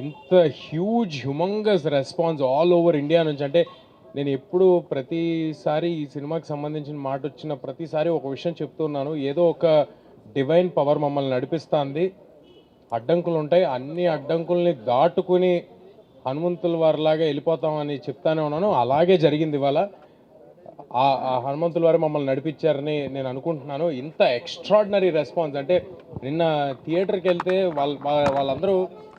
ఇంత humongous response all over India నుంచి. అంటే నేను ఎప్పుడు ప్రతిసారి ఈ సినిమాకి సంబంధించిన మాట వచ్చిన ప్రతిసారి ఒక విషయం చెప్తున్నాను, ఏదో ఒక డివైన్ పవర్ మమ్మల్ని నడిపిస్తుంది. అడ్డంకులు ఉంటాయి, అన్ని అడ్డంకుల్ని దాటుకుని హనుమంతుల వారిలాగా వెళ్ళిపోతామని చెప్తానే ఉన్నాను. అలాగే జరిగింది ఇవాళ. ఆ హనుమంతుల వారు మమ్మల్ని నడిపించారని నేను అనుకుంటున్నాను. ఇంత ఎక్స్ట్రాడినరీ రెస్పాన్స్ అంటే నిన్న థియేటర్కి వెళ్తే వాళ్ళందరూ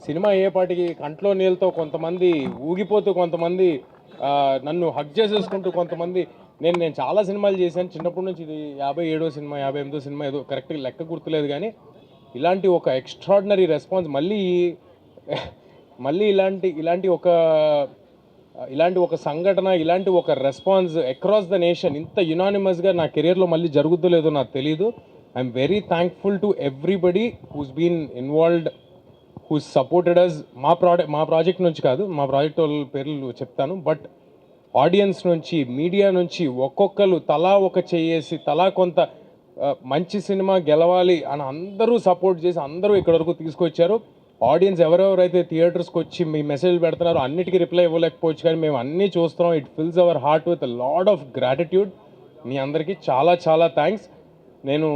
సినిమా అయ్యేపాటికి కంట్లో నీళ్ళతో కొంతమంది ఊగిపోతూ, కొంతమంది నన్ను హగ్ చేసేసుకుంటూ, కొంతమంది నేను చాలా సినిమాలు చేశాను చిన్నప్పటి నుంచి. ఇది 57వ సినిమా 58వ సినిమా ఏదో కరెక్ట్గా లెక్క గుర్తులేదు, కానీ ఇలాంటి ఒక ఎక్స్ట్రాడినరీ రెస్పాన్స్ మళ్ళీ ఇలాంటి ఒక సంఘటన, ఇలాంటి ఒక రెస్పాన్స్ అక్రాస్ ద నేషన్ ఇంత యునానిమస్గా నా కెరియర్లో మళ్ళీ జరుగుద్దో లేదో నాకు తెలియదు. I'm very thankful to everybody who's been involved, who's supported us. మా ప్రాజెక్ట్ నుంచి కాదు, మా ప్రాజెక్ట్ వాళ్ళ పేర్లు చెప్తాను, బట్ ఆడియన్స్ నుంచి, మీడియా నుంచి ఒక్కొక్కరు తలా ఒక చేసి, తలా కొంత మంచి సినిమా గెలవాలి అని అందరూ సపోర్ట్ చేసి అందరూ ఇక్కడ వరకు తీసుకొచ్చారు. ఆడియన్స్ ఎవరెవరైతే థియేటర్స్కి వచ్చి మీ మెసేజ్ పెడుతున్నారో అన్నిటికీ రిప్లై ఇవ్వలేకపోవచ్చు, కానీ మేము అన్నీ చూస్తున్నాం. It fills our heart with lot of gratitude. మీ అందరికీ చాలా చాలా థ్యాంక్స్. నేను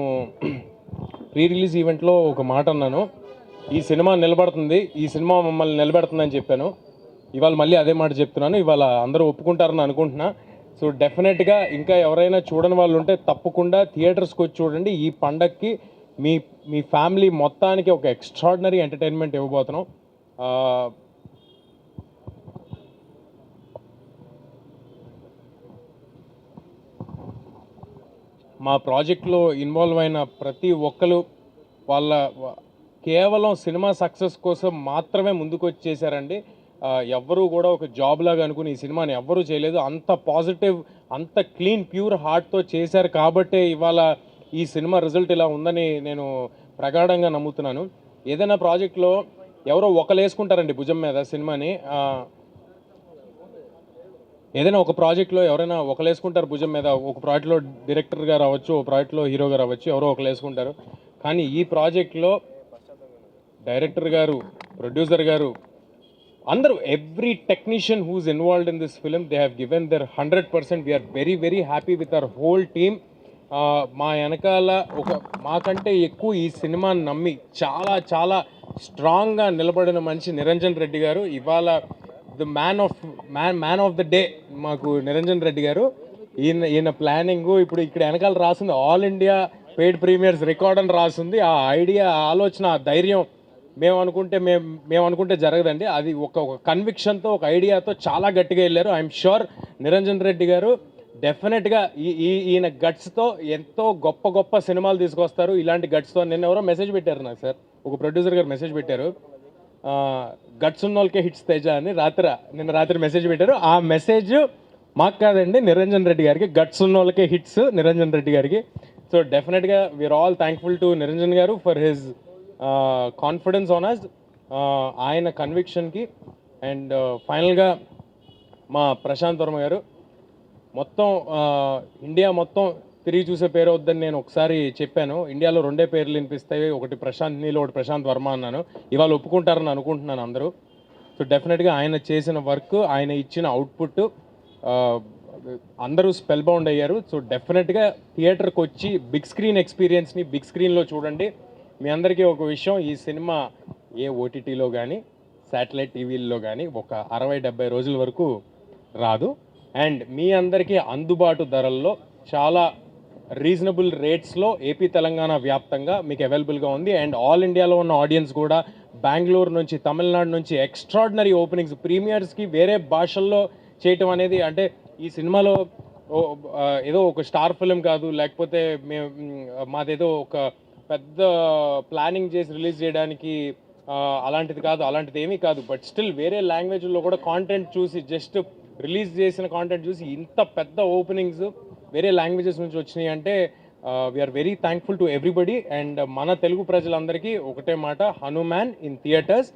ప్రీ రిలీజ్ ఈవెంట్లో ఒక మాట అన్నాను, ఈ సినిమా నిలబడుతుంది, ఈ సినిమా మమ్మల్ని నిలబెడుతుందని చెప్పాను. ఇవాళ మళ్ళీ అదే మాట చెప్తున్నాను. ఇవాళ అందరూ ఒప్పుకుంటారని అనుకుంటున్నా. సో డెఫినెట్గా ఇంకా ఎవరైనా చూడని వాళ్ళు ఉంటే తప్పకుండా థియేటర్స్కి వచ్చి చూడండి. ఈ పండగకి మీ ఫ్యామిలీ మొత్తానికి ఒక ఎక్స్ట్రాడినరీ ఎంటర్టైన్మెంట్ ఇవ్వబోతున్నాం. మా ప్రాజెక్ట్లో ఇన్వాల్వ్ అయిన ప్రతి ఒక్కరు కేవలం సినిమా సక్సెస్ కోసం మాత్రమే ముందుకు వచ్చి చేశారండి. ఎవ్వరూ కూడా ఒక జాబ్ లాగా అనుకుని ఈ సినిమాని ఎవ్వరూ చేయలేదు. అంత పాజిటివ్, అంత క్లీన్, ప్యూర్ హార్ట్తో చేశారు కాబట్టే ఇవాళ ఈ సినిమా రిజల్ట్ ఇలా ఉందని నేను ప్రగాఢంగా నమ్ముతున్నాను. ఏదైనా ప్రాజెక్ట్లో ఎవరో ఒకరు వేసుకుంటారండి భుజం మీద సినిమాని. ఏదైనా ఒక ప్రాజెక్ట్లో ఎవరైనా ఒకరు వేసుకుంటారు భుజం మీద. ఒక ప్రాజెక్ట్లో డైరెక్టర్గా రావచ్చు, ఒక ప్రాజెక్ట్లో హీరోగా రావచ్చు, ఎవరో ఒకరు వేసుకుంటారు. కానీ ఈ ప్రాజెక్ట్లో డైరెక్టర్ గారు, ప్రొడ్యూసర్ గారు, అందరూ, every technician who's involved in this film, they have given their 100%. We are very very happy with our whole team. మా వెనకాల మాకంటే ఎక్కువ ఈ సినిమాని నమ్మి చాలా చాలా స్ట్రాంగ్గా నిలబడిన మనిషి నిరంజన్ రెడ్డి గారు. ఇవాళ the man of the day మాకు నిరంజన్ రెడ్డి గారు. ఈయన ప్లానింగు, ఇప్పుడు ఇక్కడ వెనకాల రాసింది all India paid premieres record అని రాసింది. ఆ ఐడియా, ఆలోచన, ఆ ధైర్యం మేము అనుకుంటే జరగదండి. అది ఒక కన్విక్షన్తో, ఒక ఐడియాతో చాలా గట్టిగా వెళ్ళారు. ఐఎమ్ షూర్ నిరంజన్ రెడ్డి గారు డెఫినెట్గా ఈయన గట్స్తో ఎంతో గొప్ప గొప్ప సినిమాలు తీసుకొస్తారు. ఇలాంటి గట్స్తో నిన్న ఎవరో మెసేజ్ పెట్టారు నాకు, సార్, ఒక ప్రొడ్యూసర్ గారు మెసేజ్ పెట్టారు, గట్స్ ఉన్న వాళ్ళకే హిట్స్ తేజ అని నిన్న రాత్రి మెసేజ్ పెట్టారు. ఆ మెసేజ్ మాకు కాదండి, నిరంజన్ రెడ్డి గారికి. గట్స్ ఉన్న వాళ్ళకే హిట్స్ నిరంజన్ రెడ్డి గారికి. సో డెఫినెట్గా we are all thankful to Niranjan garu for his confidence on us, ఆయన కన్విక్షన్కి. అండ్ ఫైనల్గా మా ప్రశాంత్ వర్మ గారు, మొత్తం ఇండియా మొత్తం తిరిగి చూసే పేరు వద్దని నేను ఒకసారి చెప్పాను. ఇండియాలో రెండే పేర్లు వినిపిస్తాయి, ఒకటి ప్రశాంత్ నీల్, ఒకటి ప్రశాంత్ వర్మ అన్నాను. ఇవాళ ఒప్పుకుంటారని అనుకుంటున్నాను అందరూ. సో డెఫినెట్గా ఆయన చేసిన వర్క్, ఆయన ఇచ్చిన అవుట్పుట్ అందరూ స్పెల్ బౌండ్ అయ్యారు. సో డెఫినెట్గా థియేటర్కి వచ్చి బిగ్ స్క్రీన్ ఎక్స్పీరియన్స్ని బిగ్ స్క్రీన్లో చూడండి. మీ అందరికీ ఒక విషయం, ఈ సినిమా ఏ ఓటీటీలో కానీ శాటిలైట్ టీవీల్లో కానీ ఒక 60-70 రోజుల వరకు రాదు. అండ్ మీ అందరికీ అందుబాటు ధరల్లో, చాలా రీజనబుల్ రేట్స్లో ఏపీ తెలంగాణ వ్యాప్తంగా మీకు అవైలబుల్గా ఉంది. అండ్ ఆల్ ఇండియాలో ఉన్న ఆడియన్స్ కూడా బెంగళూరు నుంచి, తమిళనాడు నుంచి ఎక్స్ట్రాడినరీ ఓపెనింగ్స్, ప్రీమియర్స్కి వేరే భాషల్లో చేయటం అనేది, అంటే ఈ సినిమాలో ఏదో ఒక స్టార్ ఫిలిం కాదు, లేకపోతే మాదేదో ఒక పెద్ద ప్లానింగ్ చేసి రిలీజ్ చేయడానికి అలాంటిది ఏమీ కాదు. బట్ స్టిల్ వేరే లాంగ్వేజ్లో కూడా కాంటెంట్ చూసి, జస్ట్ రిలీజ్ చేసిన కాంటెంట్ చూసి ఇంత పెద్ద ఓపెనింగ్స్ వేరే లాంగ్వేజెస్ నుంచి వచ్చినాయి అంటే we are very thankful to everybody. And మన తెలుగు ప్రజలందరికీ ఒకటే మాట, హనుమాన్ ఇన్ థియేటర్స్.